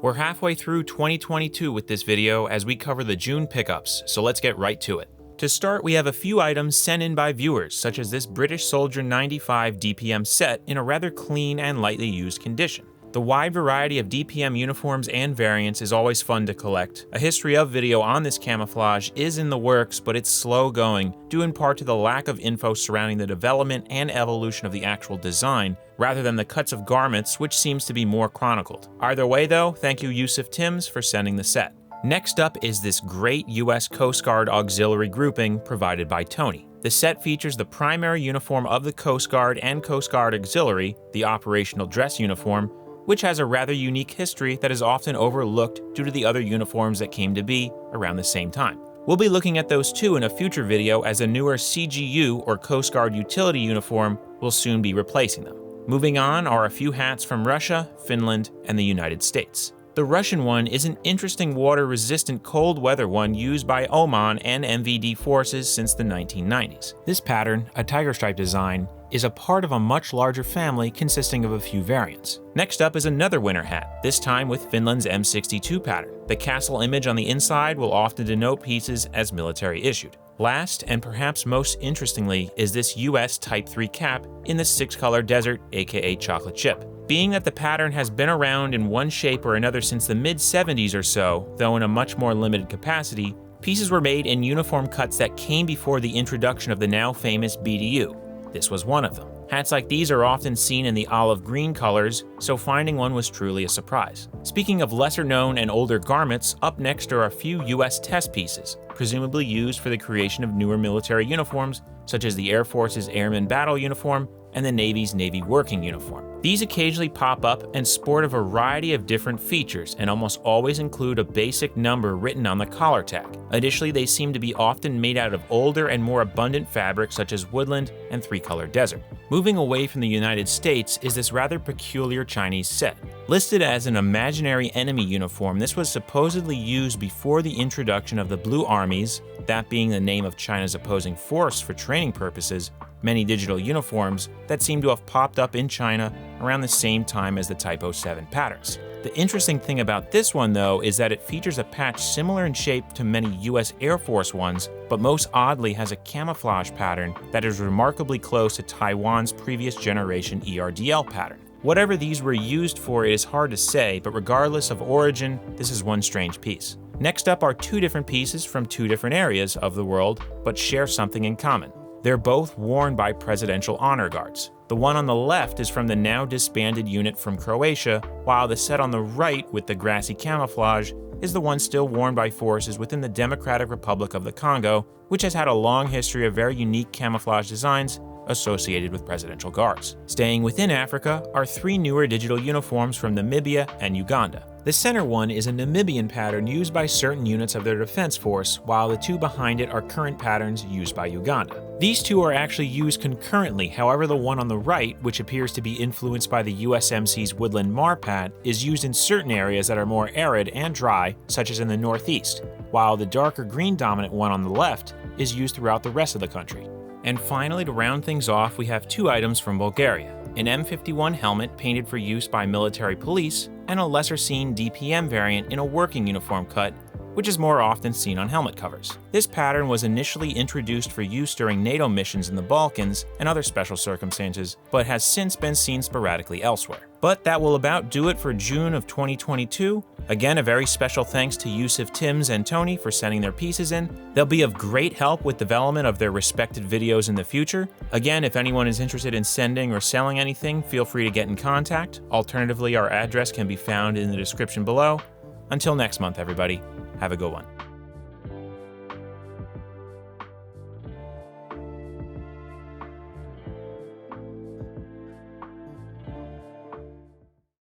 We're halfway through 2022 with this video as we cover the June pickups, so let's get right to it. To start, we have a few items sent in by viewers, such as this British Soldier 95 DPM set in a rather clean and lightly used condition. The wide variety of DPM uniforms and variants is always fun to collect. A history of video on this camouflage is in the works, but it's slow going, due in part to the lack of info surrounding the development and evolution of the actual design, rather than the cuts of garments, which seems to be more chronicled. Either way though, thank you Yusuf Timms for sending the set. Next up is this great US Coast Guard auxiliary grouping provided by Tony. The set features the primary uniform of the Coast Guard and Coast Guard Auxiliary, the operational dress uniform, which has a rather unique history that is often overlooked due to the other uniforms that came to be around the same time. We'll be looking at those too in a future video, as a newer CGU or Coast Guard utility uniform will soon be replacing them. Moving on are a few hats from Russia, Finland, and the United States. The Russian one is an interesting water-resistant cold weather one used by Oman and MVD forces since the 1990s. This pattern, a tiger stripe design, is a part of a much larger family consisting of a few variants. Next up is another winter hat, this time with Finland's M62 pattern. The castle image on the inside will often denote pieces as military issued. Last, and perhaps most interestingly, is this US Type 3 cap in the 6-color desert, aka chocolate chip. Being that the pattern has been around in one shape or another since the mid-70s or so, though in a much more limited capacity, pieces were made in uniform cuts that came before the introduction of the now famous BDU. This was one of them. Hats like these are often seen in the olive green colors, so finding one was truly a surprise. Speaking of lesser known and older garments, up next are a few US test pieces, presumably used for the creation of newer military uniforms, such as the Air Force's Airman Battle Uniform and the Navy's Navy Working Uniform. These occasionally pop up and sport a variety of different features and almost always include a basic number written on the collar tag. Additionally, they seem to be often made out of older and more abundant fabrics such as woodland and 3-color desert. Moving away from the United States is this rather peculiar Chinese set. Listed as an imaginary enemy uniform, this was supposedly used before the introduction of the Blue Armies, that being the name of China's opposing force for training purposes, many digital uniforms that seem to have popped up in China around the same time as the Type 07 patterns. The interesting thing about this one though is that it features a patch similar in shape to many US Air Force ones, but most oddly has a camouflage pattern that is remarkably close to Taiwan's previous generation ERDL pattern. Whatever these were used for, it is hard to say, but regardless of origin, this is one strange piece. Next up are two different pieces from two different areas of the world, but share something in common. They're both worn by presidential honor guards. The one on the left is from the now disbanded unit from Croatia, while the set on the right with the grassy camouflage is the one still worn by forces within the Democratic Republic of the Congo, which has had a long history of very unique camouflage designs associated with presidential guards. Staying within Africa are 3 newer digital uniforms from Namibia and Uganda. The center one is a Namibian pattern used by certain units of their defense force, while the 2 behind it are current patterns used by Uganda. These 2 are actually used concurrently, however the one on the right, which appears to be influenced by the USMC's Woodland Marpat, is used in certain areas that are more arid and dry, such as in the northeast, while the darker green dominant one on the left is used throughout the rest of the country. And finally, to round things off, we have 2 items from Bulgaria. An M51 helmet painted for use by military police, and a lesser seen DPM variant in a working uniform cut, which is more often seen on helmet covers. This pattern was initially introduced for use during NATO missions in the Balkans and other special circumstances, but has since been seen sporadically elsewhere. But that will about do it for June of 2022. Again, a very special thanks to Yusuf Timms and Tony for sending their pieces in. They'll be of great help with development of their respected videos in the future. Again, if anyone is interested in sending or selling anything, feel free to get in contact. Alternatively, our address can be found in the description below. Until next month, everybody, have a good one.